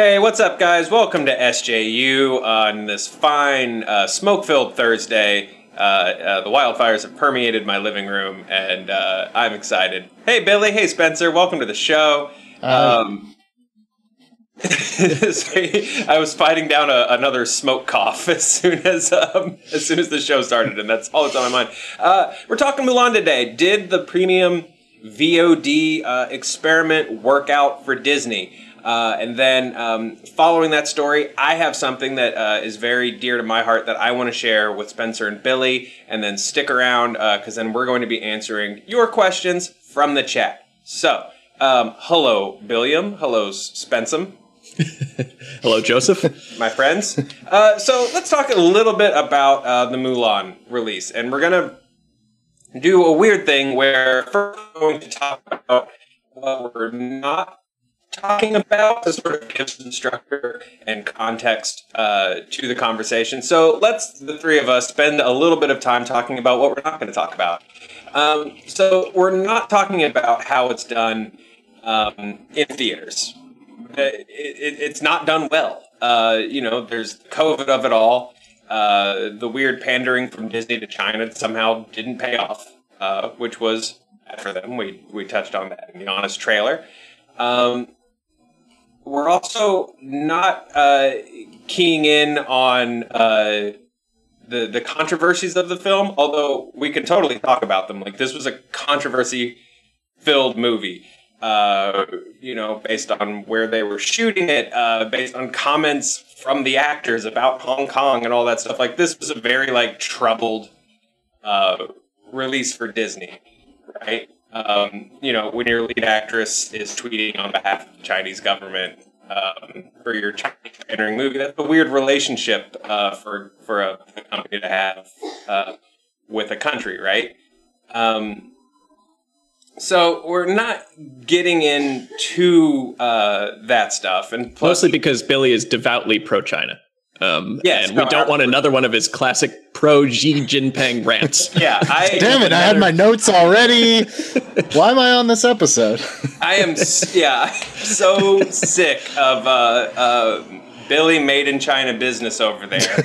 Hey, what's up, guys? Welcome to SJU on this fine, smoke-filled Thursday. The wildfires have permeated my living room, and I'm excited. Hey, Billy. Hey, Spencer. Welcome to the show. I was fighting down another smoke cough as soon as the show started, and that's all that's on my mind. We're talking Mulan today. Did the premium VOD experiment work out for Disney? And then following that story, I have something that is very dear to my heart that I want to share with Spencer and Billy. And then stick around because then we're going to be answering your questions from the chat. So, hello, Billiam. Hello, Spencem. Hello, Joseph. My friends. So let's talk a little bit about the Mulan release. And we're going to do a weird thing where first we're going to talk about what we're not talking about to sort of give some structure and context to the conversation. So let's, the three of us, spend a little bit of time talking about what we're not going to talk about. So we're not talking about how it's done in theaters. It's not done well. There's COVID of it all. The weird pandering from Disney to China somehow didn't pay off, which was bad for them. We touched on that in the Honest trailer. We're also not keying in on the controversies of the film, although we can totally talk about them. Like, this was a controversy-filled movie, based on where they were shooting it, based on comments from the actors about Hong Kong and all that stuff. Like, this was a very, troubled release for Disney, right? When your lead actress is tweeting on behalf of the Chinese government for your Chinese entering movie, that's a weird relationship for a company to have with a country, right? So we're not getting into that stuff, and plus, mostly because Billy is devoutly pro-China. Yes, and we don't want another one of his classic pro-Xi Jinping rants. Yeah, damn it! I had my notes already. Why am I on this episode? I am, so sick of Billy Made in China business over there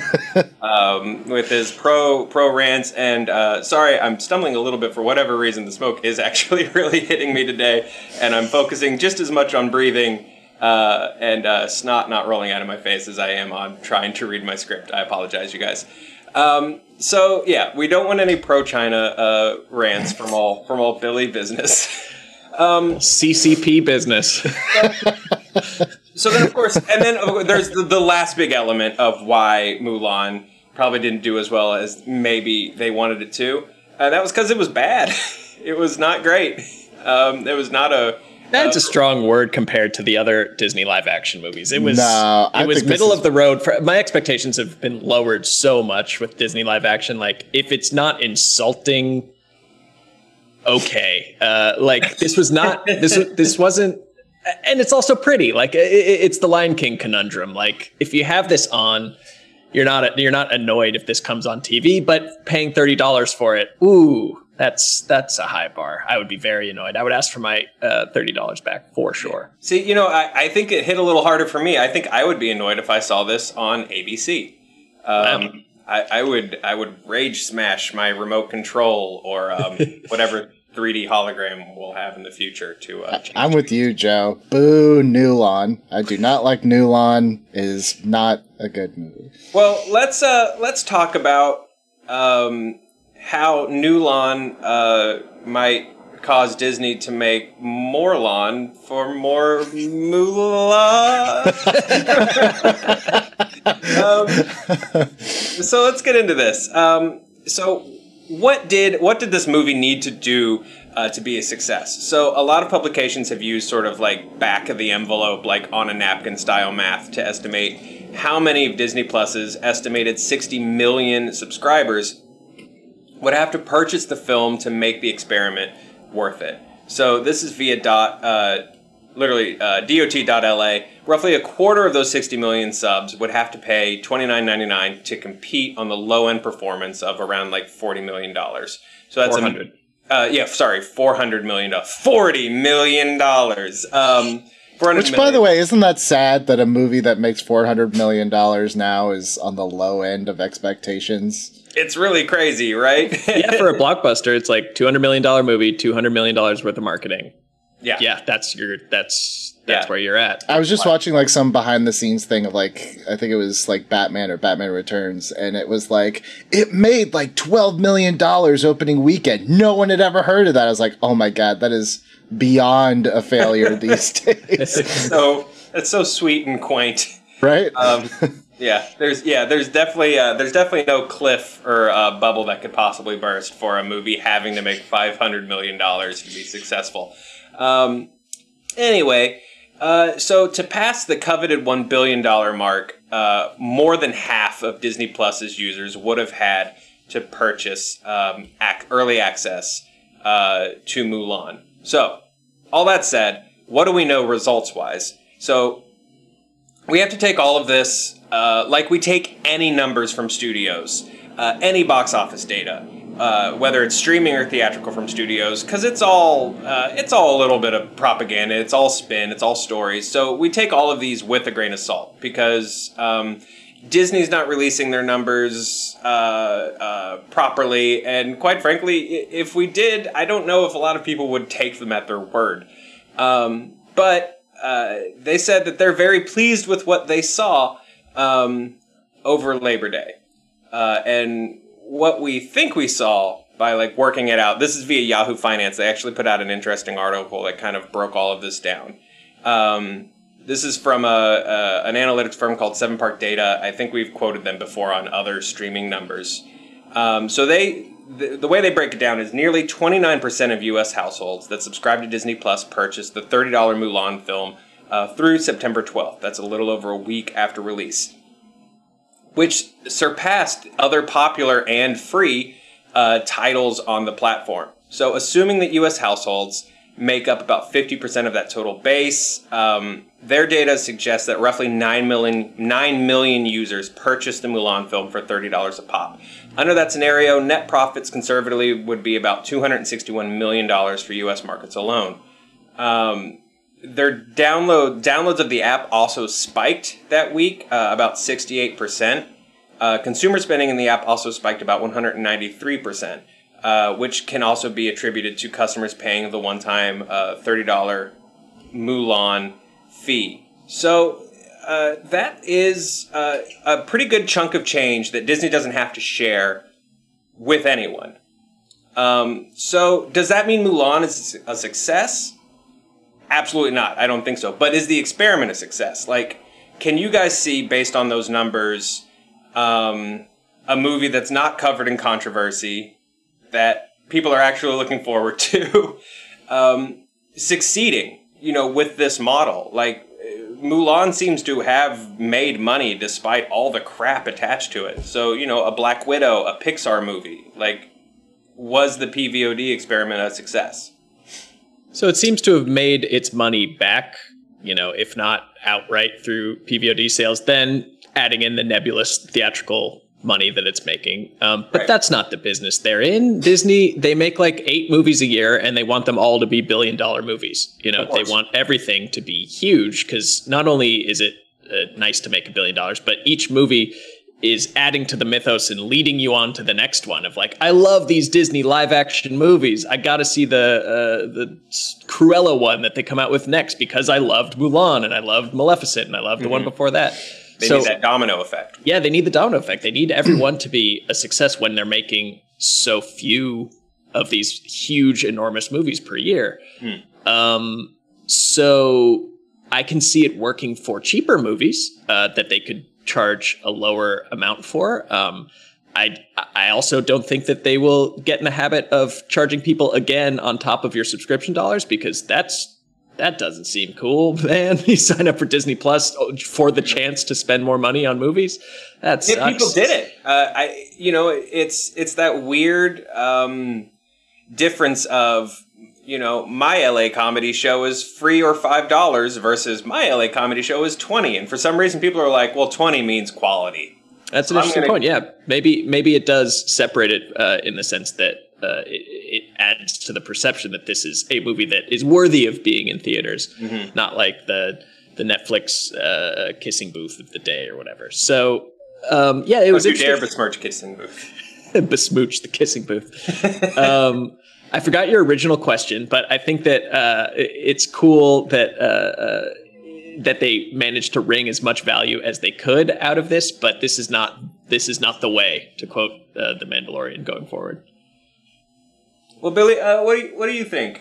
with his pro rants. And sorry, I'm stumbling a little bit for whatever reason. The smoke is actually really hitting me today, and I'm focusing just as much on breathing and snot not rolling out of my face as I am on trying to read my script. I apologize, you guys. So yeah, we don't want any pro-China rants from all Billy business. CCP business. So then, of course, and then there's the last big element of why Mulan probably didn't do as well as maybe they wanted it to. That was because it was bad. It was not great. It was not a... That's a strong word compared to the other Disney live-action movies. It was middle of the road. My expectations have been lowered so much with Disney live-action. Like, if it's not insulting, okay. This was not. This wasn't. And it's also pretty. Like, it's the Lion King conundrum. Like, if you have this on, you're not annoyed if this comes on TV, but paying $30 for it, ooh. That's a high bar. I would be very annoyed. I would ask for my $30 back for sure. See, I think it hit a little harder for me. I think I would be annoyed if I saw this on ABC. I would rage smash my remote control or whatever 3D hologram we'll have in the future to change. I'm with you, Joe. Boo, Mulan. I do not like Mulan. It is not a good movie. Well, let's talk about how Mulan might cause Disney to make more lawn for more Mulan. So let's get into this. So what did this movie need to do to be a success? So a lot of publications have used sort of like back of the envelope, like on a napkin style math to estimate how many of Disney Plus's estimated 60 million subscribers would have to purchase the film to make the experiment worth it. So this is via DOT.LA. Roughly a quarter of those 60 million subs would have to pay $29.99 to compete on the low-end performance of around like $40 million. So that's 400. $400 million. $40 million. Which, by the way, isn't that sad that a movie that makes $400 million now is on the low end of expectations? It's really crazy, right? Yeah, for a blockbuster, it's like $200 million movie, $200 million worth of marketing. Yeah, that's where you're at. I was just watching like some behind the scenes thing of like, I think it was like Batman or Batman Returns, and it was like, it made like $12 million opening weekend. No one had ever heard of that. I was like, oh my God, that is beyond a failure these days. It's so sweet and quaint. Right? There's definitely no cliff or bubble that could possibly burst for a movie having to make $500 million to be successful. Anyway, so to pass the coveted $1 billion mark, more than half of Disney Plus's users would have had to purchase early access to Mulan. So, all that said, what do we know results-wise? So, we have to take all of this, like we take any numbers from studios, any box office data, whether it's streaming or theatrical from studios, because it's all a little bit of propaganda. It's all spin. It's all stories. So we take all of these with a grain of salt because Disney's not releasing their numbers properly, and quite frankly, if we did, I don't know if a lot of people would take them at their word. But they said that they're very pleased with what they saw over Labor Day, and what we think we saw by like working it out. This is via Yahoo Finance. They actually put out an interesting article that kind of broke all of this down. This is from an analytics firm called 7 Park Data. I think we've quoted them before on other streaming numbers. So the way they break it down is nearly 29% of U.S. households that subscribe to Disney Plus purchased the $30 Mulan film through September 12th. That's a little over a week after release, which surpassed other popular and free titles on the platform. So assuming that U.S. households make up about 50% of that total base, their data suggests that roughly 9 million users purchased the Mulan film for $30 a pop. Under that scenario, net profits conservatively would be about $261 million for U.S. markets alone. Their downloads of the app also spiked that week, about 68%. Consumer spending in the app also spiked about 193%, which can also be attributed to customers paying the one-time $30 Mulan fee. So that is a pretty good chunk of change that Disney doesn't have to share with anyone. So does that mean Mulan is a success? Absolutely not. I don't think so. But is the experiment a success? Like, can you guys see, based on those numbers, a movie that's not covered in controversy, that people are actually looking forward to, succeeding, with this model? Like, Mulan seems to have made money despite all the crap attached to it. So, a Black Widow, a Pixar movie, like, was the PVOD experiment a success? So it seems to have made its money back, if not outright through PVOD sales, then adding in the nebulous theatrical money that it's making. But that's not the business they're in. Disney, they make like 8 movies a year and they want them all to be billion-dollar movies. They want everything to be huge because not only is it nice to make $1 billion, but each movie is adding to the mythos and leading you on to the next one of like, I love these Disney live action movies. I got to see the Cruella one that they come out with next because I loved Mulan and I loved Maleficent and I loved the one before that. They need that domino effect. Yeah, they need the domino effect. They need everyone to be a success when they're making so few of these huge, enormous movies per year. So I can see it working for cheaper movies that they could charge a lower amount for. I also don't think that they will get in the habit of charging people again on top of your subscription dollars because that doesn't seem cool, man. You sign up for Disney Plus for the chance to spend more money on movies. That sucks. Yeah, people did it. It's that weird difference of, my LA comedy show is free or $5 versus my LA comedy show is $20. And for some reason, people are like, well, 20 means quality. That's an interesting point. Yeah, maybe it does separate it in the sense that it adds to the perception that this is a movie that is worthy of being in theaters, not like the Netflix kissing booth of the day or whatever. So it was interesting. Dare besmirch kissing booth. Besmooch the kissing booth. I forgot your original question, but I think that it's cool that that they managed to wring as much value as they could out of this. But this is not the way, to quote The Mandalorian, going forward. Well, Billy, what do you think?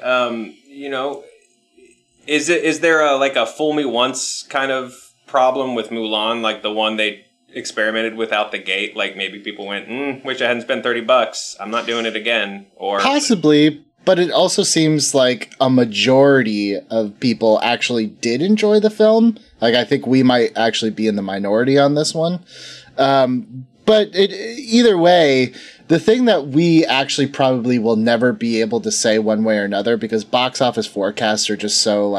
Is there a fool me once kind of problem with Mulan, like the one they experimented with out the gate? Like maybe people went, wish I hadn't spent $30. I'm not doing it again. Or possibly, but it also seems like a majority of people actually did enjoy the film. Like I think we might actually be in the minority on this one. But either way, the thing that we actually probably will never be able to say one way or another, because box office forecasts are just so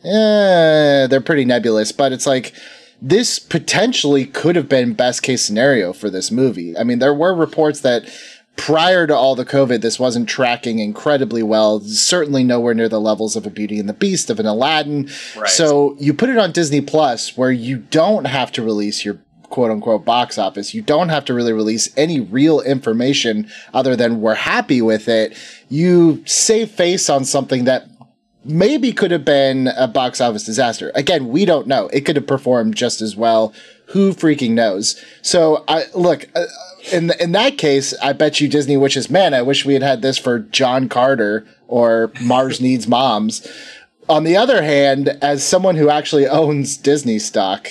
they're pretty nebulous, but it's like, this potentially could have been best case scenario for this movie. I mean, there were reports that prior to all the COVID, this wasn't tracking incredibly well, certainly nowhere near the levels of a Beauty and the Beast, of an Aladdin. Right. So you put it on Disney Plus, where you don't have to release your quote-unquote box office. You don't have to really release any real information other than we're happy with it. You save face on something that maybe could have been a box office disaster. Again, we don't know. It could have performed just as well. Who freaking knows? So, in that case, I bet you Disney wishes, man, I wish we had this for John Carter or Mars Needs Moms. On the other hand, as someone who actually owns Disney stock,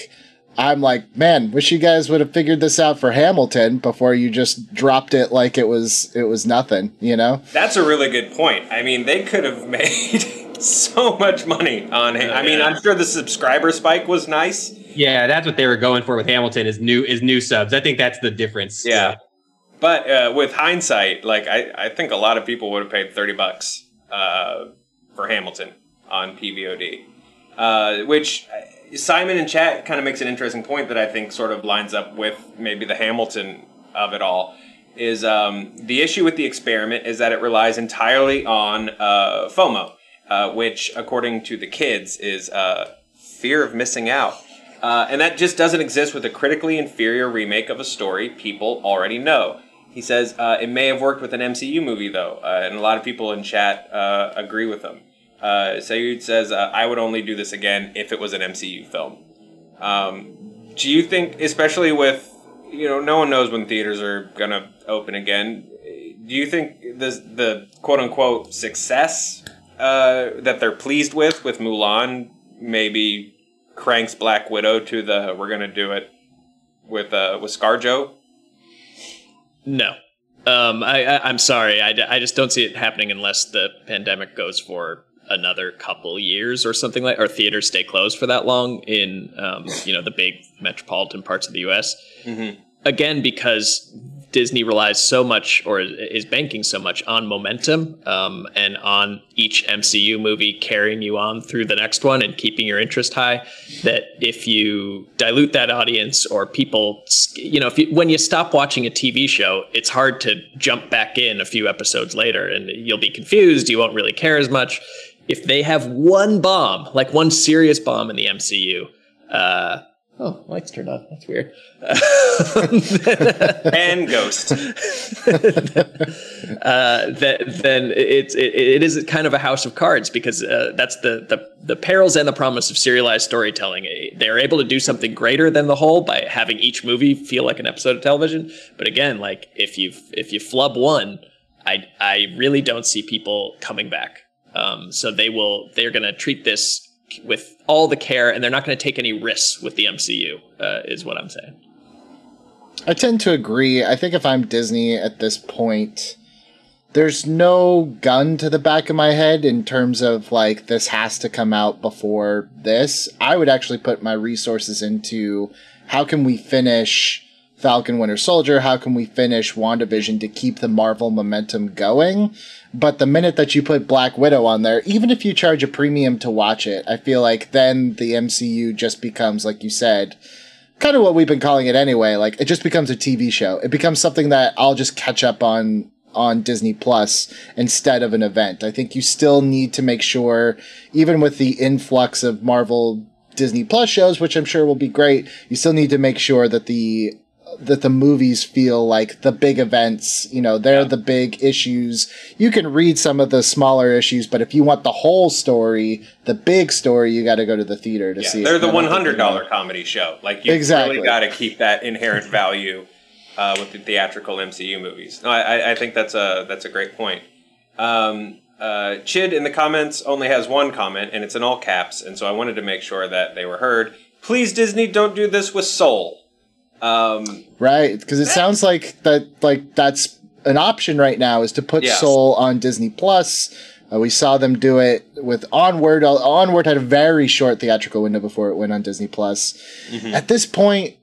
I'm like, man, wish you guys would have figured this out for Hamilton before you just dropped it like it was nothing, you know? That's a really good point. I mean, they could have made so much money on it. I mean, I'm sure the subscriber spike was nice. Yeah, that's what they were going for with Hamilton, is new subs. I think that's the difference. Yeah. But with hindsight, I think a lot of people would have paid $30 for Hamilton on PVOD, which Simon in chat kind of makes an interesting point that I think sort of lines up with maybe the Hamilton of it all. Is the issue with the experiment is that it relies entirely on FOMO, which, according to the kids, is fear of missing out. And that just doesn't exist with a critically inferior remake of a story people already know. He says it may have worked with an MCU movie, though, and a lot of people in chat agree with him. Sayud says, I would only do this again if it was an MCU film. Do you think, especially with, no one knows when theaters are going to open again, do you think the quote-unquote success that they're pleased with Mulan maybe cranks Black Widow to we're going to do it with ScarJo? No. I'm sorry. I just don't see it happening unless the pandemic goes for another couple years or something or theaters stay closed for that long in, the big metropolitan parts of the U.S. Mm-hmm. Again, because Disney relies so much, or is banking so much, on momentum and on each MCU movie carrying you on through the next one and keeping your interest high, that if you dilute that audience, or people, when you stop watching a TV show, it's hard to jump back in a few episodes later, and you'll be confused. You won't really care as much. If they have one bomb, like one serious bomb in the MCU, lights turned on. That's weird. And ghost. Then it is kind of a house of cards, because that's the perils and the promise of serialized storytelling. They're able to do something greater than the whole by having each movie feel like an episode of television. But again, like if you flub one, I really don't see people coming back. So they're going to treat this with all the care, and they're not going to take any risks with the MCU, is what I'm saying. I tend to agree. I think if I'm Disney at this point, there's no gun to the back of my head in terms of this has to come out before this. I would actually put my resources into how can we finish Falcon Winter Soldier? How can we finish WandaVision to keep the Marvel momentum going? But the minute that you put Black Widow on there, even if you charge a premium to watch it, I feel like then the MCU just becomes, like you said, kind of what we've been calling it anyway. It just becomes a TV show. It becomes something that I'll just catch up on on Disney Plus instead of an event. I think you still need to make sure, even with the influx of Marvel Disney Plus shows, which I'm sure will be great, you still need to make sure that the movies feel like the big events, you know, they're the big issues. You can read some of the smaller issues, but if you want the whole story, the big story, you got to go to the theater to see it. They're the $100 comedy show. Like, you really got to keep that inherent value with the theatrical MCU movies. No, I think that's a great point. Chid in the comments only has one comment, and it's in all caps, and so I wanted to make sure that they were heard. Please, Disney, don't do this with Soul. Right, because it sounds like that's an option right now, is to put Soul on Disney Plus. We saw them do it with Onward. Onward had a very short theatrical window before it went on Disney Plus. Mm-hmm. At this point,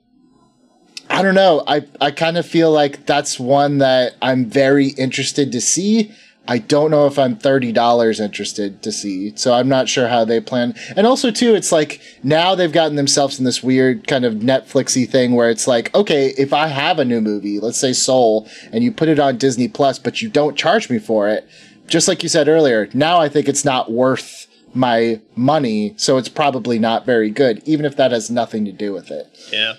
I don't know. I kind of feel like that's one that I'm very interested to see. I don't know if I'm $30 interested to see, so I'm not sure how they plan. And also, too, it's like now they've gotten themselves in this weird kind of Netflixy thing where it's like, okay, if I have a new movie, let's say Soul, and you put it on Disney Plus, but you don't charge me for it, just like you said earlier, now I think it's not worth my money, so it's probably not very good, even if that has nothing to do with it. Yeah.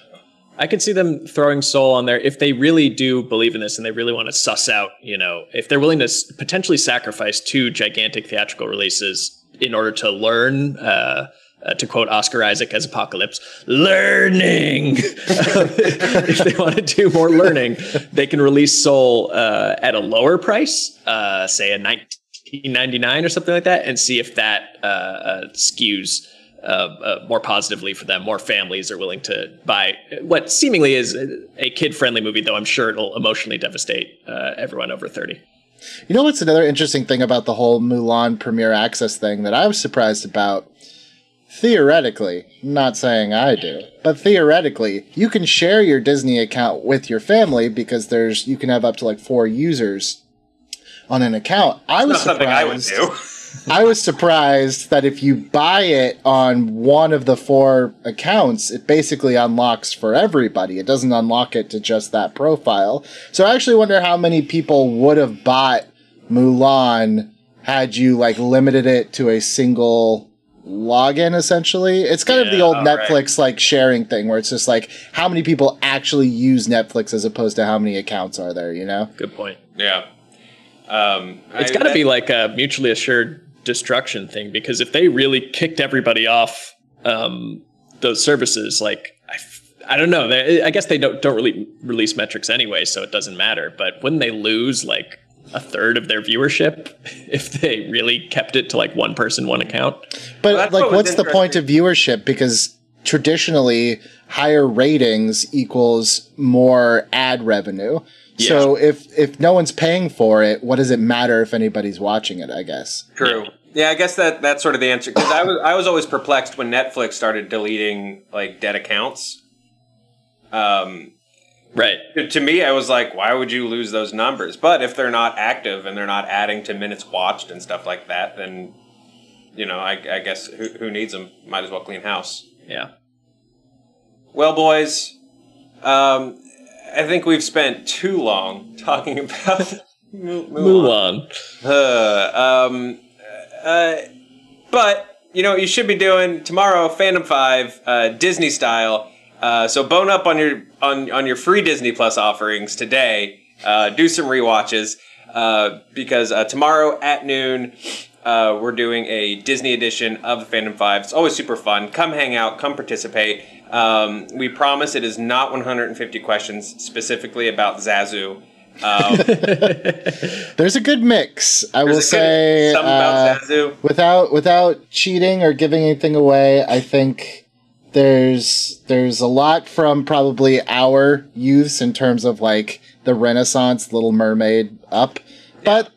I can see them throwing Soul on there if they really do believe in this and they really want to suss out, you know, if they're willing to potentially sacrifice 2 gigantic theatrical releases in order to learn, to quote Oscar Isaac as Apocalypse, learning. If they want to do more learning, they can release Soul at a lower price, say a $19.99 or something like that, and see if that skews more positively for them. More families are willing to buy what seemingly is a kid-friendly movie, though I'm sure it'll emotionally devastate everyone over 30. You know what's another interesting thing about the whole Mulan Premier Access thing that I was surprised about? Theoretically, I'm not saying I do, but theoretically, you can share your Disney account with your family because you can have up to like 4 users on an account. I was surprised. Something I would do. I was surprised that if you buy it on one of the 4 accounts, it basically unlocks for everybody. It doesn't unlock it to just that profile. So I actually wonder how many people would have bought Mulan had you like limited it to a single login, essentially. It's kind of the old Netflix like sharing thing where it's just like how many people actually use Netflix as opposed to how many accounts are there, you know? Good point. Yeah. It's got to be like a mutually assured destruction thing, because if they really kicked everybody off those services, like I don't know, I guess they don't really release metrics anyway, so it doesn't matter. But wouldn't they lose like a third of their viewership if they really kept it to like one person, one account? But like, what's the point of viewership? Because traditionally, higher ratings equals more ad revenue. Yeah. So if no one's paying for it, what does it matter if anybody's watching it, I guess? True. Yeah, I guess that's sort of the answer. Because I was always perplexed when Netflix started deleting like dead accounts. Right. To me, I was like, why would you lose those numbers? But if they're not active and they're not adding to minutes watched and stuff like that, then, you know, I guess who needs them? Might as well clean house. Yeah. Well, boys, I think we've spent too long talking about Mulan. But you know what you should be doing tomorrow, Fandom 5, Disney style. So bone up on your free Disney Plus offerings today. Do some rewatches because tomorrow at noon we're doing a Disney edition of the Fandom 5. It's always super fun. Come hang out. Come participate. We promise it is not 150 questions specifically about Zazu. There's a good mix, I will say. Some about Zazu. Without cheating or giving anything away, I think there's a lot from probably our youths in terms of like the Renaissance, Little Mermaid up. But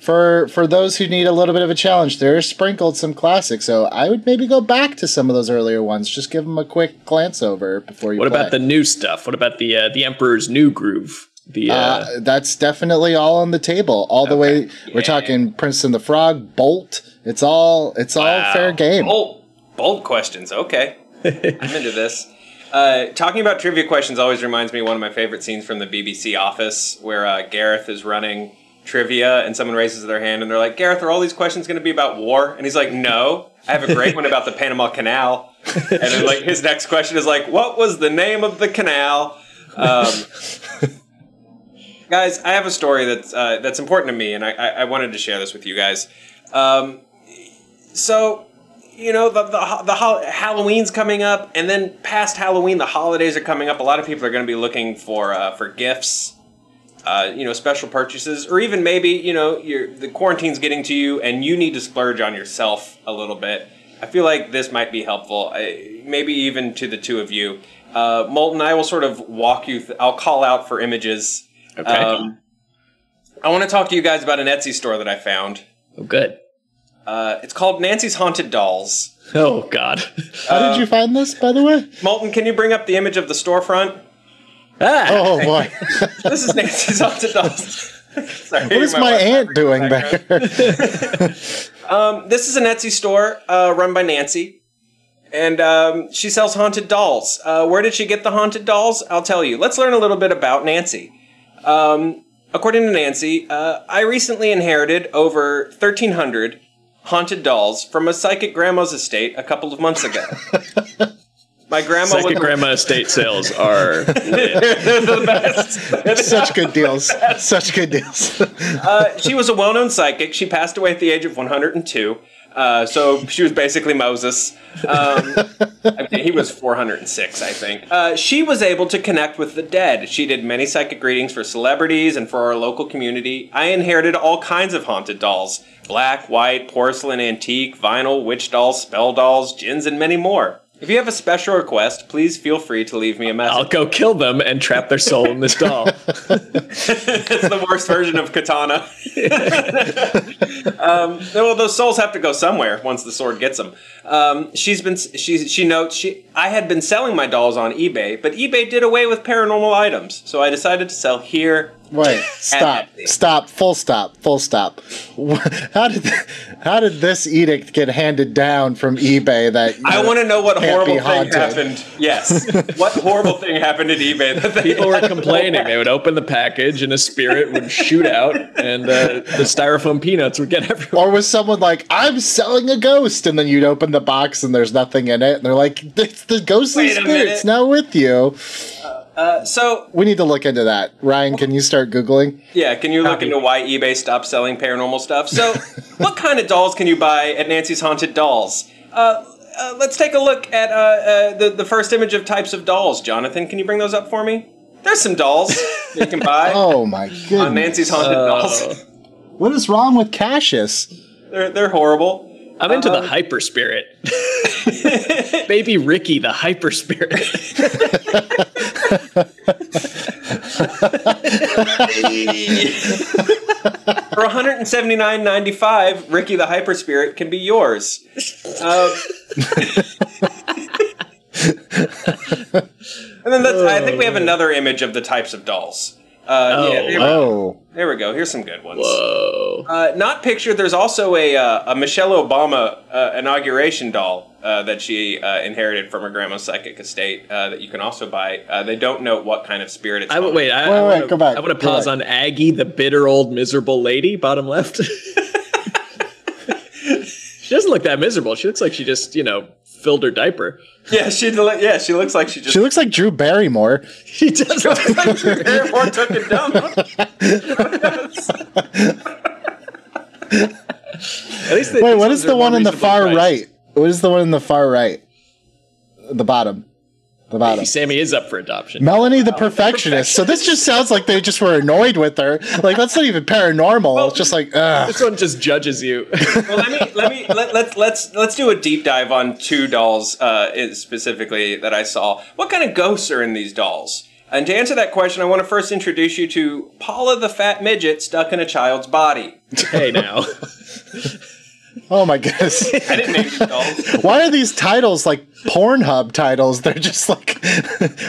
for those who need a little bit of a challenge, there's sprinkled some classics. So I would maybe go back to some of those earlier ones. Just give them a quick glance over before you What about the new stuff? What about the Emperor's New Groove? That's definitely all on the table. All the way. We're talking Prince and the Frog, Bolt. It's all fair game. Bold questions. Okay. I'm into this. Talking about trivia questions always reminds me of one of my favorite scenes from the BBC Office where Gareth is running trivia and someone raises their hand and they're like, Gareth, are all these questions going to be about war? And he's like, no, I have a great one about the Panama Canal. And then like his next question is like, what was the name of the canal? Guys, I have a story that's important to me, and I wanted to share this with you guys. So, you know, the Halloween's coming up, and then past Halloween, the holidays are coming up. A lot of people are going to be looking for gifts, you know, special purchases, or even maybe, you know, the quarantine's getting to you, and you need to splurge on yourself a little bit. I feel like this might be helpful, maybe even to the two of you. Moulton, I will sort of walk you. I'll call out for images. Okay. I want to talk to you guys about an Etsy store that I found. Oh, good. It's called Nancy's Haunted Dolls. Oh, God. How did you find this, by the way? Moulton, can you bring up the image of the storefront? Ah. Oh, boy. This is Nancy's Haunted Dolls. Sorry, What is my aunt doing there? This is an Etsy store run by Nancy. And she sells haunted dolls. Where did she get the haunted dolls? I'll tell you. Let's learn a little bit about Nancy. According to Nancy, I recently inherited over 1,300 haunted dolls from a psychic grandma's estate a couple of months ago. My grandma Psychic grandma estate sales are lit. They're the best. Such good deals. Such good deals. She was a well-known psychic. She passed away at the age of 102. So she was basically Moses. He was 406, I think. She was able to connect with the dead. She did many psychic readings for celebrities and for our local community. I inherited all kinds of haunted dolls. Black, white, porcelain, antique, vinyl, witch dolls, spell dolls, jinns, and many more. If you have a special request, please feel free to leave me a message. I'll go kill them and trap their soul in this doll. It's the worst version of Katana. Well, those souls have to go somewhere once the sword gets them. She notes, I had been selling my dolls on eBay, but eBay did away with paranormal items, so I decided to sell here. Wait, stop, full stop. How did this edict get handed down from eBay that I want to know what horrible thing haunted? happened. Yes. What horrible thing happened at eBay that People were complaining. They would open the package and a spirit would shoot out and the styrofoam peanuts would get everywhere. Or was someone like, I'm selling a ghost, and then you'd open the box and there's nothing in it, and they're like, it's the ghostly spirit's now with you. So we need to look into that. Ryan, can you start Googling? Yeah, can you look into why eBay stopped selling paranormal stuff? So, what kind of dolls can you buy at Nancy's Haunted Dolls? Let's take a look at the first image of types of dolls. Jonathan, can you bring those up for me? There's some dolls you can buy. Oh my goodness. On Nancy's Haunted Dolls. What is wrong with Cassius? They're horrible. I'm into the hyper spirit. Baby Ricky, the hyper spirit. For $179.95, Ricky the Hyper Spirit can be yours. And then I think we have another image of the types of dolls. There we go. Here's some good ones. Whoa. Not pictured. There's also a Michelle Obama inauguration doll that she inherited from her grandma's psychic estate that you can also buy. They don't note what kind of spirit it's from. Wait, go back. I want to pause on Aggie, the bitter old miserable lady, bottom left. She doesn't look that miserable. She looks like she just, filled her diaper. Yeah, she looks like she just... She looks like Drew Barrymore. She does look like Drew Barrymore took it down. At least Wait, what is the one in the far right? What is the one in the far right? The bottom. The bottom. Maybe Sammy is up for adoption. Melanie the Perfectionist. So this just sounds like they just were annoyed with her. Like, that's not even paranormal. Well, it's just like, ugh. This one just judges you. Well, let's do a deep dive on two dolls specifically that I saw. What kind of ghosts are in these dolls? And to answer that question, I want to first introduce you to Paula the fat midget stuck in a child's body. Hey now. Oh my goodness. I didn't name these dolls. Why are these titles like Pornhub titles? They're just like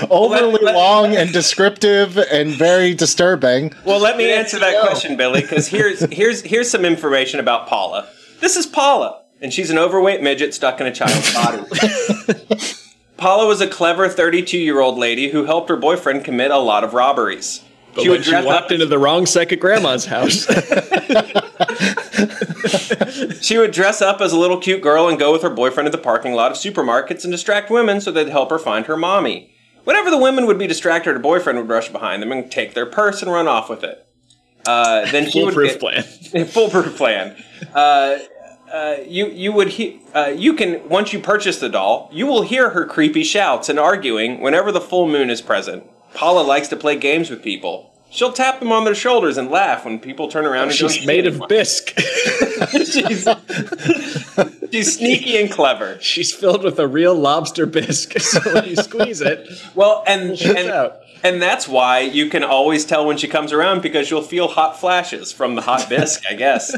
overly long and descriptive and very disturbing. Well, let me answer that question, Billy, because here's some information about Paula. This is Paula, and she's an overweight midget stuck in a child's body. Paula was a clever 32-year-old lady who helped her boyfriend commit a lot of robberies. But she walked into the wrong second grandma's house. She would dress up as a little cute girl and go with her boyfriend to the parking lot of supermarkets and distract women so they'd help her find her mommy. Whenever the women would be distracted, her boyfriend would rush behind them and take their purse and run off with it. Then she foolproof plan. Foolproof plan. You can, once you purchase the doll, you will hear her creepy shouts and arguing whenever the full moon is present. Paula likes to play games with people. She'll tap them on their shoulders and laugh when people turn around and she's made of bisque. She's sneaky and clever. She's filled with a real lobster bisque, so when you squeeze it, and that's why you can always tell when she comes around, because you'll feel hot flashes from the hot bisque, I guess.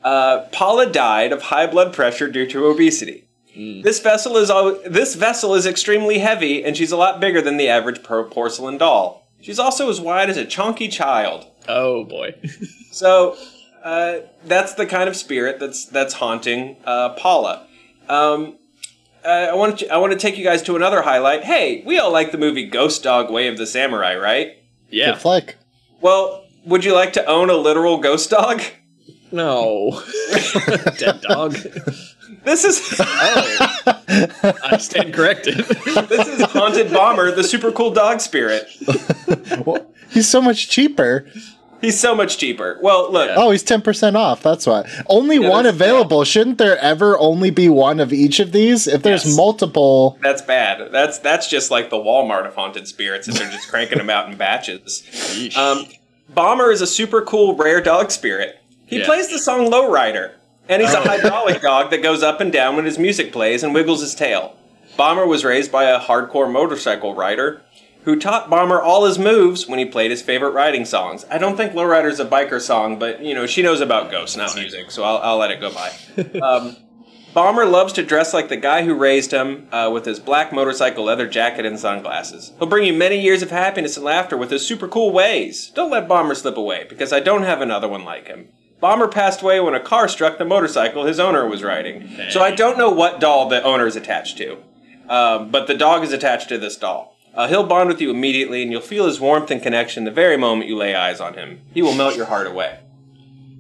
Paula died of high blood pressure due to obesity. This vessel is extremely heavy, and she's a lot bigger than the average porcelain doll. She's also as wide as a chunky child. Oh boy! So that's the kind of spirit that's haunting Paula. I want to take you guys to another highlight. Hey, we all like the movie Ghost Dog: Way of the Samurai, right? Yeah. Good flick. Well, would you like to own a literal ghost dog? No. Dead dog. This is... I stand corrected. This is Haunted Bomber, the super cool dog spirit. Well, he's so much cheaper. He's so much cheaper. Well, look. Oh, he's 10% off. That's why. Only one available. Shouldn't there ever only be one of each of these? If there's multiple... That's bad. That's just like the Walmart of haunted spirits if they're just cranking them out in batches. Bomber is a super cool rare dog spirit. He plays the song Lowrider. And he's a hydraulic dog that goes up and down when his music plays and wiggles his tail. Bomber was raised by a hardcore motorcycle rider who taught Bomber all his moves when he played his favorite riding songs. I don't think Lowrider's a biker song, but, you know, she knows about ghosts, not music, so I'll let it go by. Bomber loves to dress like the guy who raised him with his black motorcycle leather jacket and sunglasses. He'll bring you many years of happiness and laughter with his super cool ways. Don't let Bomber slip away, because I don't have another one like him. Bomber passed away when a car struck the motorcycle his owner was riding. So I don't know what doll the owner is attached to. But the dog is attached to this doll. He'll bond with you immediately, and you'll feel his warmth and connection the very moment you lay eyes on him. He will melt your heart away.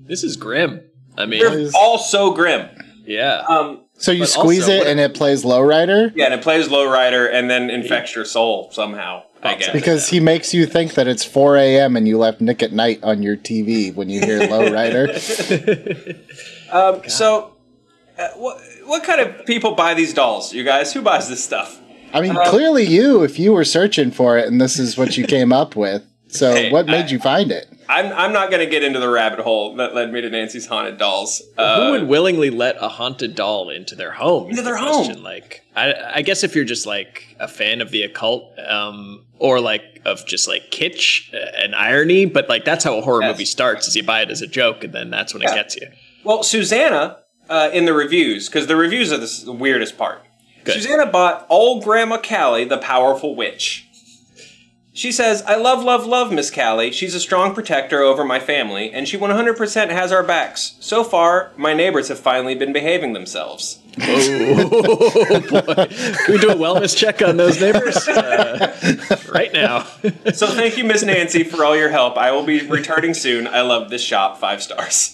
This is grim. I mean... They're all so grim. Yeah. So you squeeze it and it plays Lowrider? Yeah, and it plays Lowrider and then infects your soul somehow, I guess. Because he makes you think that it's 4 a.m. and you left Nick at Night on your TV when you hear Lowrider. What kind of people buy these dolls, you guys? Who buys this stuff? I mean, clearly you, if you were searching for it and this is what you came up with. So Hey, what made you find it? I'm not going to get into the rabbit hole that led me to Nancy's haunted dolls. Who would willingly let a haunted doll into their home? Into their home? Like, I guess if you're just like a fan of the occult, or like of just like kitsch and irony, but like that's how a horror movie starts: is you buy it as a joke, and then that's when it gets you. Well, Susanna in the reviews, because the reviews are the weirdest part. Good. Susanna bought Old Grandma Callie, the Powerful Witch. She says, I love Miss Callie. She's a strong protector over my family, and she 100% has our backs. So far, my neighbors have finally been behaving themselves. Oh, boy. Can we do a wellness check on those neighbors? Right now. So thank you, Miss Nancy, for all your help. I will be returning soon. I love this shop. 5 stars.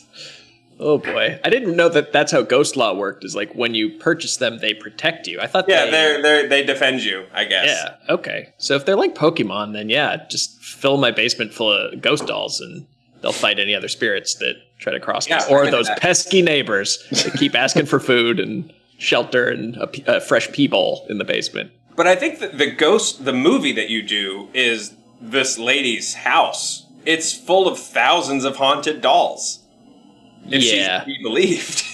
Oh, boy. I didn't know that that's how Ghost Law worked, is like when you purchase them, they protect you. I thought they defend you, I guess. Yeah, okay. So if they're like Pokemon, then yeah, just fill my basement full of ghost dolls and they'll fight any other spirits that try to cross me. Or those pesky neighbors that keep asking for food and shelter and a fresh pee bowl in the basement. But I think that the movie that you do is this lady's house. It's full of thousands of haunted dolls. If she's to be believed.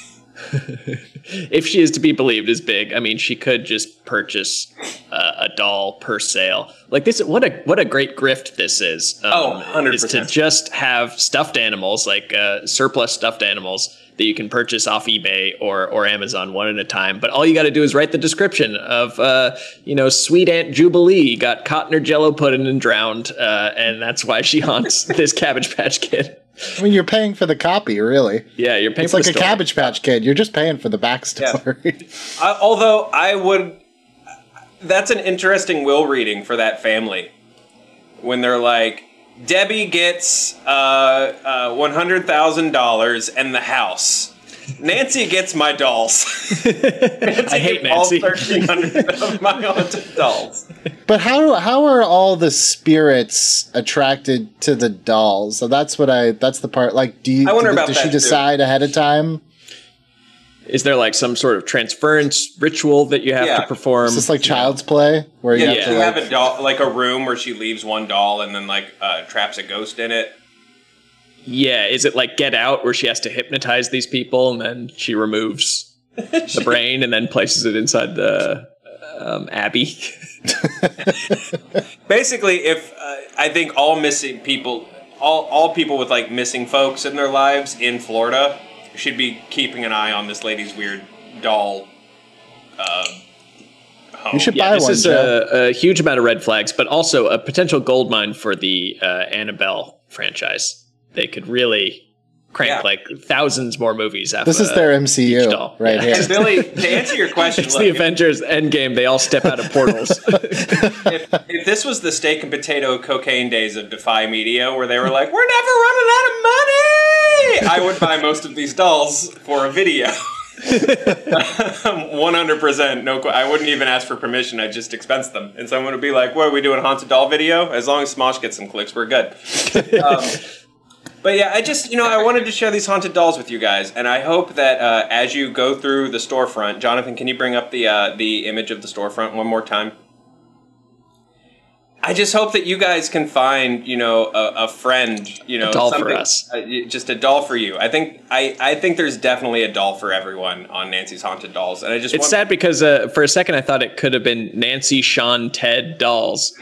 If she is to be believed is big. I mean, she could just purchase a doll per sale. Like this, what a great grift this is. 100%. Is to just have stuffed animals, like surplus stuffed animals that you can purchase off eBay or Amazon one at a time. But all you got to do is write the description of, sweet Aunt Jubilee got caught in her Jello pudding and drowned, and that's why she haunts this Cabbage Patch Kid. I mean, you're paying for the copy, really. Yeah, you're paying it's for like the a story. Cabbage Patch Kid. You're just paying for the backstory. Yeah. Although I would... That's an interesting will reading for that family. When they're like, Debbie gets $100,000 and the house. Nancy gets my dolls. I hate Nancy. All 1,300 of my haunted dolls. But how are all the spirits attracted to the dolls? So that's the part. Like, I wonder about does that she decide too. ahead of time? Is there like some sort of transference ritual that you have to perform? Is this like Child's Play? Where you have a doll, like a room where she leaves one doll and then like traps a ghost in it. Yeah, is it like Get Out where she has to hypnotize these people and then she removes the brain and then places it inside the Abbey? Basically, if I think all missing people, all people with like missing folks in their lives in Florida should be keeping an eye on this lady's weird doll home. You should buy one. This is a huge amount of red flags, but also a potential goldmine for the Annabelle franchise. They could really crank like thousands more movies after this is their MCU right here. Billy, to answer your question, it's the Avengers Endgame. They all step out of portals. if this was the steak and potato cocaine days of Defy Media, where they were like, "We're never running out of money," I would buy most of these dolls for a video. 100%. No, I wouldn't even ask for permission. I'd just expense them, and someone would be like, "What are we doing? A haunted doll video?" As long as Smosh gets some clicks, we're good. But yeah, I just, I wanted to share these haunted dolls with you guys, and I hope that as you go through the storefront, Jonathan, can you bring up the image of the storefront one more time? I just hope that you guys can find, a friend, a doll for us, just a doll for you. I think there's definitely a doll for everyone on Nancy's Haunted Dolls, and it's sad because for a second I thought it could have been Nancy, Sean, Ted dolls.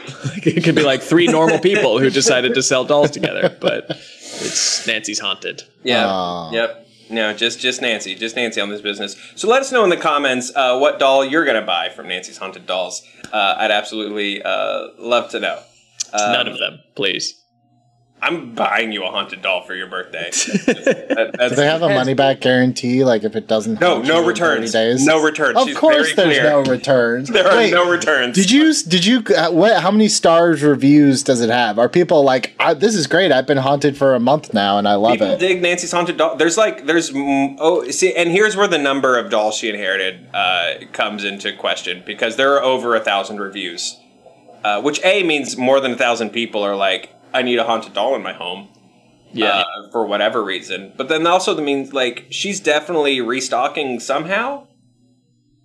It could be like three normal people who decided to sell dolls together, but it's Nancy's Haunted. Yeah. Aww. Yep. No, just Nancy on this business. So let us know in the comments what doll you're gonna buy from Nancy's Haunted Dolls. I'd absolutely love to know. None of them, please. I'm buying you a haunted doll for your birthday. Do they have a money back guarantee? Like if it doesn't, no returns. 30 days? No returns. Of course, there's no returns. There are no returns. Did you? How many stars reviews does it have? Are people like, this is great? I've been haunted for a month now, and I love it. People dig Nancy's Haunted Doll. See, and here's where the number of dolls she inherited comes into question, because there are over 1,000 reviews, which means more than 1,000 people are like, I need a haunted doll in my home. Yeah. For whatever reason. But then also that means, like, she's definitely restocking somehow.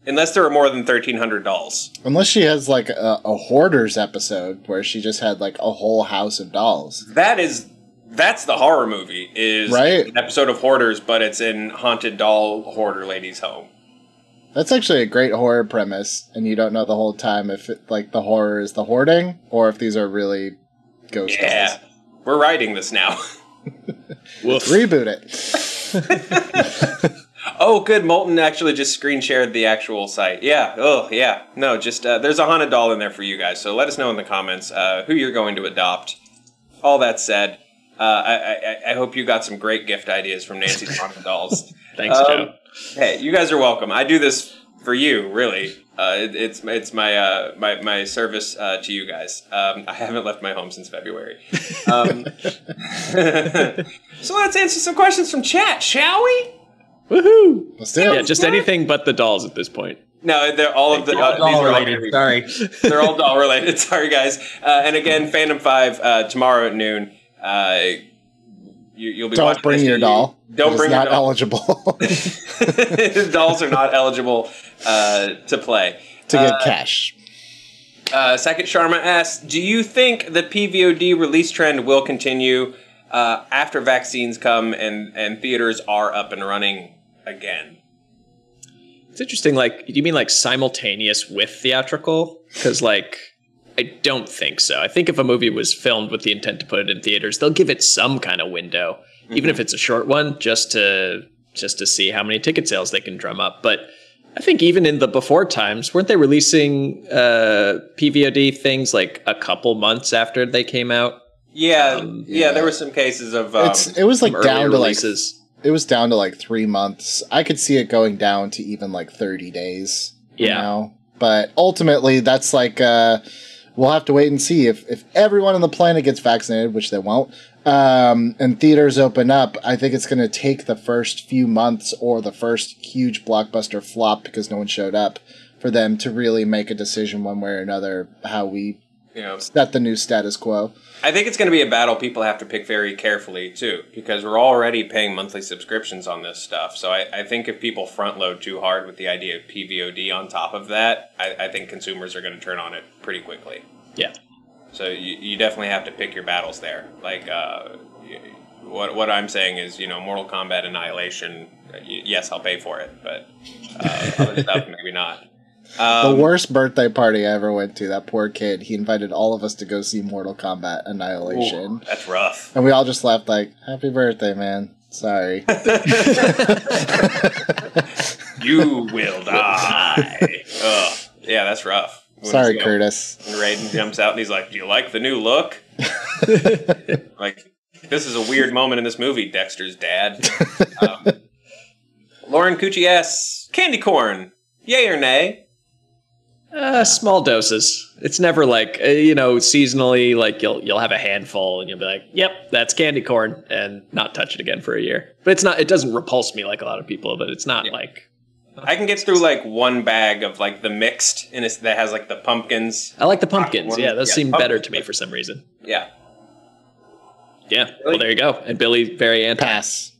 Unless there are more than 1,300 dolls. Unless she has, like, a Hoarders episode where she just had, like, a whole house of dolls. That's the horror movie, is right? An episode of Hoarders, but it's in haunted doll hoarder lady's home. That's actually a great horror premise, and you don't know the whole time if, the horror is the hoarding, or if these are really ghost dolls. We're writing this now. Let's reboot it. Oh, good. Moulton actually just screen shared the actual site. Yeah. Oh, yeah. No, just there's a haunted doll in there for you guys. So let us know in the comments who you're going to adopt. All that said, I hope you got some great gift ideas from Nancy's Haunted Dolls. Thanks, Joe. Hey, you guys are welcome. I do this for you, really. It's my service to you guys. I haven't left my home since February. So let's answer some questions from chat, shall we? Woohoo! Let's do it. Yeah, just anything but the dolls at this point. No, they're all of the doll related. Sorry, they're all doll related. Sorry, guys. And again, Fandom 5 tomorrow at noon. You'll be don't bring your doll. Don't bring your doll. Not eligible. Dolls are not eligible to play. To get cash. Second Sharma asks, do you think the PVOD release trend will continue after vaccines come and theaters are up and running again? It's interesting. Like, do you mean like simultaneous with theatrical? Because I don't think so. I think if a movie was filmed with the intent to put it in theaters, they'll give it some kind of window, even if it's a short one, just to see how many ticket sales they can drum up. But I think even in the before times, weren't they releasing PVOD things like a couple months after they came out? Yeah, there were some cases of it was like down to releases. It was down to 3 months. I could see it going down to even 30 days. Yeah. You know? But ultimately, that's we'll have to wait and see if everyone on the planet gets vaccinated, which they won't, and theaters open up. I think it's going to take the first few months or the first huge blockbuster flop because no one showed up for them to really make a decision one way or another how we set the new status quo. I think it's going to be a battle people have to pick very carefully, too, because we're already paying monthly subscriptions on this stuff. So I think if people front load too hard with the idea of PVOD on top of that, I think consumers are going to turn on it pretty quickly. Yeah. So you definitely have to pick your battles there. Like, what I'm saying is, Mortal Kombat Annihilation, yes, I'll pay for it, but other stuff, maybe not. The worst birthday party I ever went to, that poor kid, he invited all of us to go see Mortal Kombat Annihilation. Ooh, that's rough. And we all just laughed like, happy birthday, man. Sorry. You will die. Ugh. Yeah, that's rough. Sorry, Curtis. And Raiden jumps out and he's like, do you like the new look? Like, this is a weird moment in this movie, Dexter's dad. Lauren Cucci asks, candy corn, yay or nay? Small doses. It's never like, seasonally, like you'll have a handful and you'll be like, yep, that's candy corn, and not touch it again for a year. But it doesn't repulse me like a lot of people, but it's not like... I can get through like one bag of like the mixed, and that has like the pumpkins. I like the pumpkins. Yeah, those seem better to me for some reason. Yeah. Yeah, well, there you go. And Billy, very anti. Pass.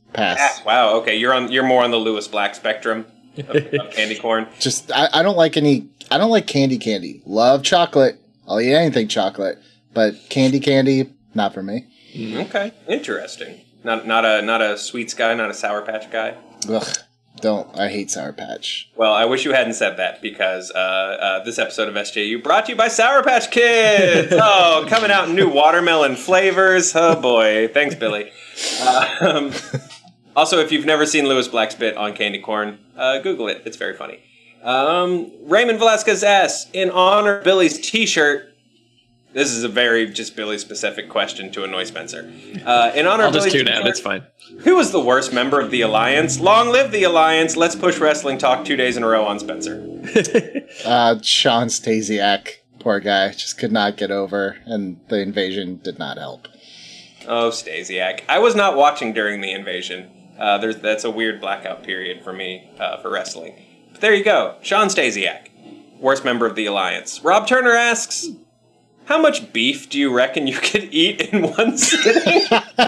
Wow, okay, you're more on the Lewis Black spectrum of candy corn. Just, I don't like candy. Love chocolate. I'll eat anything chocolate. But candy, not for me. Okay, interesting. Not a sweets guy, not a Sour Patch guy. Ugh, I hate Sour Patch. Well, I wish you hadn't said that because this episode of SJU brought to you by Sour Patch Kids. Oh, coming out in new watermelon flavors. Oh boy, thanks, Billy. Also, if you've never seen Lewis Black's bit on candy corn, Google it. It's very funny. Raymond Velasquez asks, in honor of Billy's t-shirt, this is a very just Billy-specific question to annoy Spencer. In honor I'll of Billy's just tune t-shirt, out. It's fine. Who was the worst member of the Alliance? Long live the Alliance. Let's push wrestling talk 2 days in a row on Spencer. Sean Stasiak. Poor guy. Just could not get over, and the invasion did not help. Oh, Stasiak. I was not watching during the invasion. That's a weird blackout period for me for wrestling. But there you go. Sean Stasiak. Worst member of the Alliance. Rob Turner asks, how much beef do you reckon you could eat in one sitting? I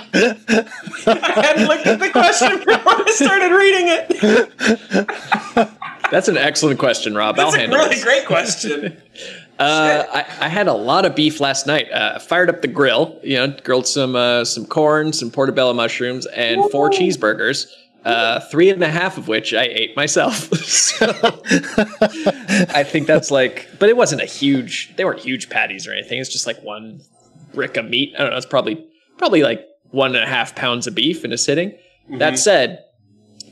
hadn't looked at the question before I started reading it. That's an excellent question, Rob. I'll handle it. That's a really great question. I had a lot of beef last night. I fired up the grill, grilled some corn, some portobello mushrooms, and 4 cheeseburgers. 3.5 of which I ate myself. So I think that's but it wasn't they weren't huge patties or anything. It's just like one brick of meat. I don't know. It's probably like 1.5 pounds of beef in a sitting. Mm-hmm. That said,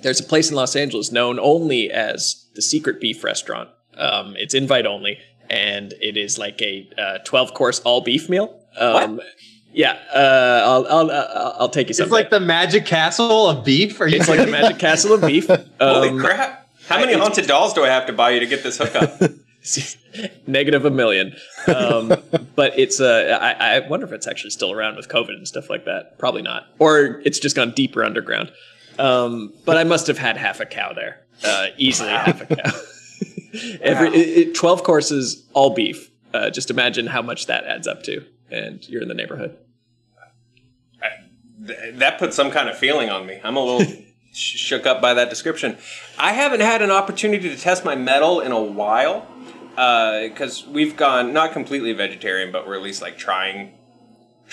there's a place in Los Angeles known only as the Secret Beef Restaurant. It's invite only, and it is like a 12-course all beef meal. What? Yeah, I'll take you something. It's like the Magic Castle of beef? It's like the Magic Castle of beef. Holy crap. How many haunted dolls do I have to buy you to get this hookup? Negative 1 million. But it's I wonder if it's actually still around with COVID and stuff like that. Probably not. Or it's just gone deeper underground. But I must have had half a cow there. Easily half a cow. 12 courses, all beef. Just imagine how much that adds up to. And you're in the neighborhood. That puts some kind of feeling on me. I'm a little shook up by that description. I haven't had an opportunity to test my mettle in a while because we've gone not completely vegetarian, but we're at least like trying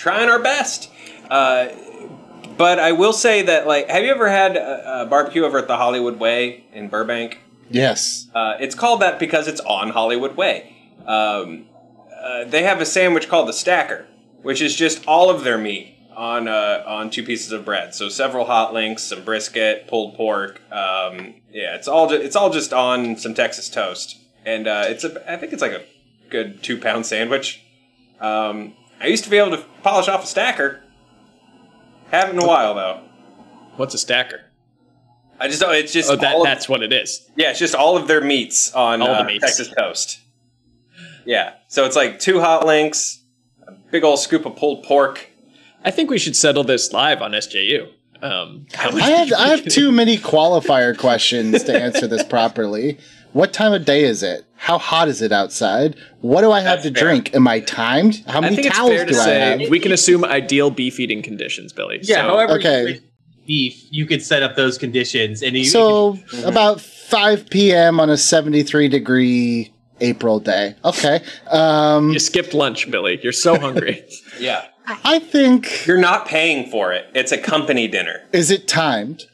our best. But I will say that, have you ever had a barbecue over at the Hollywood Way in Burbank? Yes. It's called that because it's on Hollywood Way. They have a sandwich called the Stacker, which is just all of their meat on 2 pieces of bread. So several hot links, some brisket, pulled pork. It's all just on some Texas toast, and I think it's like a good 2-pound sandwich. I used to be able to polish off a Stacker. Haven't in a while though. What's a Stacker? That's what it is. Yeah, it's just all of their meats on all the meats. Texas toast. Yeah. So it's like 2 hot links, a big old scoop of pulled pork. I think we should settle this live on SJU. I have too many qualifier questions to answer this properly. What time of day is it? How hot is it outside? What do I have to drink? Am I timed? How many towels do I have? We can assume ideal beef eating conditions, Billy. Yeah, so, however okay. you raise beef, you could set up those conditions. And About 5 p.m. on a 73-degree April day. Okay. you skipped lunch, Billy. You're so hungry. Yeah. I think... You're not paying for it. It's a company dinner. Is it timed?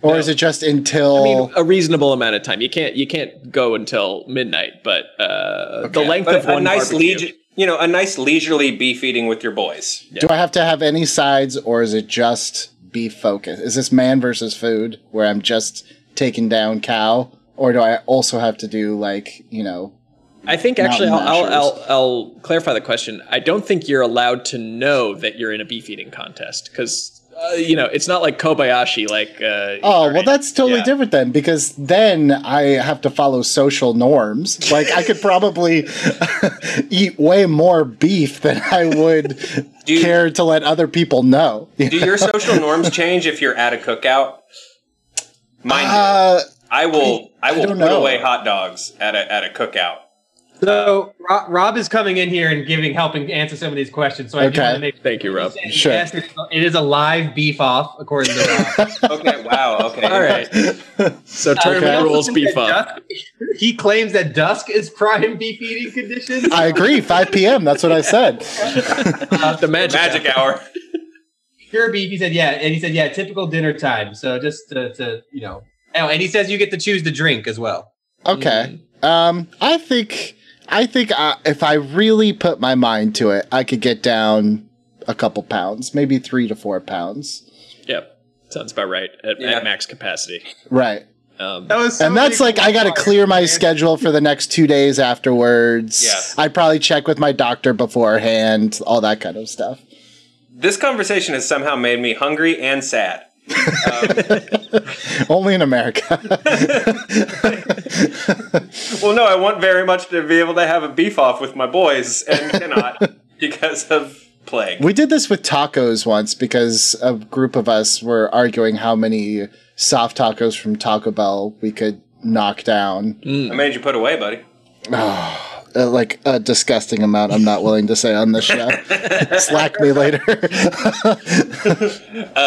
Or is it just until... I mean, a reasonable amount of time. You can't go until midnight, but the length of one barbecue. A nice leisurely beef eating with your boys. Do I have to have any sides, or is it just beef focus? Is this man versus food, where I'm just taking down cow? Or do I also have to do, I think actually I'll clarify the question. I don't think you're allowed to know that you're in a beef eating contest because it's not like Kobayashi. That's totally different then, because then I have to follow social norms. Like I could probably eat way more beef than I would care to let other people know. Do your social norms change if you're at a cookout? Mine do. I will put away hot dogs at a cookout. So Rob is coming in here and helping answer some of these questions. So I do want to make thank you, Rob. Sure. Yes, it is a live beef off, according to Rob. Okay. Wow. Okay. All right. So tournament rules beef off. He claims that dusk is prime beef eating conditions. I agree. 5 p.m. That's what I said. The magic hour. Pure beef. He said, yeah, and he said, yeah, typical dinner time. So just to Oh, and he says you get to choose the drink as well. Okay. I think if I really put my mind to it, I could get down a couple pounds, maybe 3 to 4 pounds. Yep. Sounds about right at max capacity. Right. That's I got to clear my schedule for the next 2 days afterwards. Yes. I'd probably check with my doctor beforehand, all that kind of stuff. This conversation has somehow made me hungry and sad. Only in America. Well, no, I want very much to be able to have a beef off with my boys and cannot because of plague. We did this with tacos once because a group of us were arguing how many soft tacos from Taco Bell we could knock down. I made you put away, buddy. Like a disgusting amount I'm not willing to say on this show. Slack me later.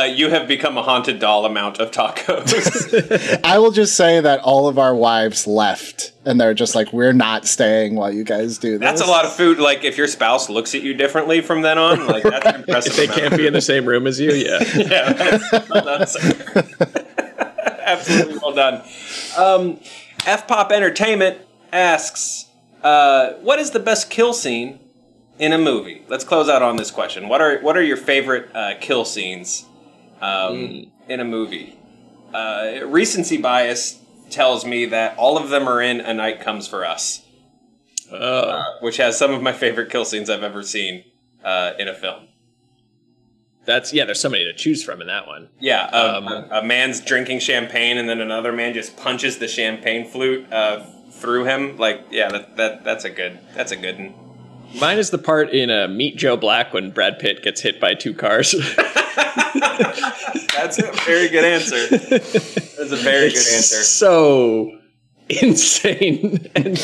You have become a haunted doll amount of tacos. I will just say that all of our wives left, and they're just like, we're not staying while you guys do this. That's a lot of food. Like, if your spouse looks at you differently from then on, like, that's impressive. If they can't be in the same room as you, yeah. Yeah, that's well done, sir. Absolutely well done. F-Pop Entertainment asks... what is the best kill scene in a movie? Let's close out on this question. What are your favorite kill scenes in a movie? Recency bias tells me that all of them are in A Night Comes for Us, which has some of my favorite kill scenes I've ever seen in a film. There's so many to choose from in that one. Yeah, a man's drinking champagne and then another man just punches the champagne flute through him. That's a good one. Mine is the part in Meet Joe Black when Brad Pitt gets hit by 2 cars. That's a very good answer. That's a very good answer. So insane and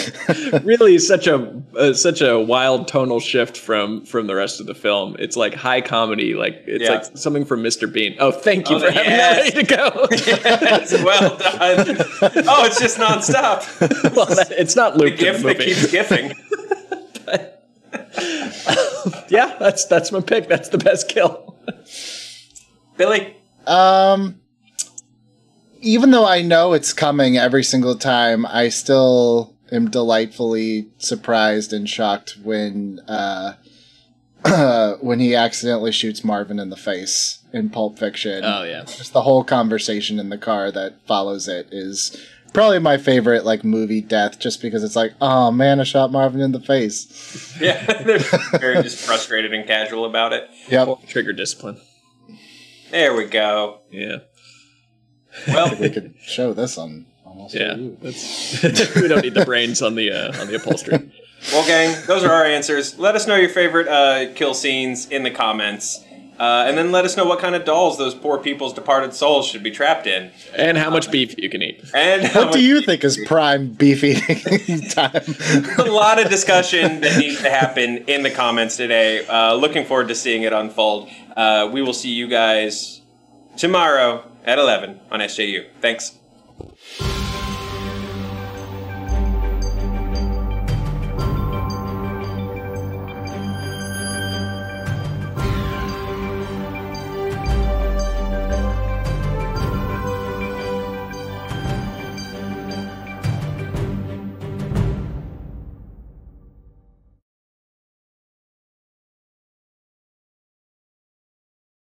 really such a wild tonal shift from the rest of the film. It's like high comedy, like like something from Mr. Bean. Oh, thank you for having that ready to go. Yes, well done. Oh, it's just nonstop. Well, it's not looped. The gift that keeps gifting. Yeah, that's my pick. That's the best kill. Billy? Even though I know it's coming every single time, I still am delightfully surprised and shocked when he accidentally shoots Marvin in the face in Pulp Fiction. Oh, yeah. Just the whole conversation in the car that follows it is probably my favorite movie death, just because it's like, oh man, I shot Marvin in the face. Yeah, they're very just frustrated and casual about it. Yep. Trigger discipline. There we go. Yeah. Well, I think we could show this on almost. Yeah, we don't need the brains on the upholstery. Well, gang, those are our answers. Let us know your favorite kill scenes in the comments. And then let us know what kind of dolls those poor people's departed souls should be trapped in. And how much beef you can eat. And what do you think is prime beef eating time? A lot of discussion that needs to happen in the comments today. Looking forward to seeing it unfold. We will see you guys tomorrow at 11 on SJU. Thanks.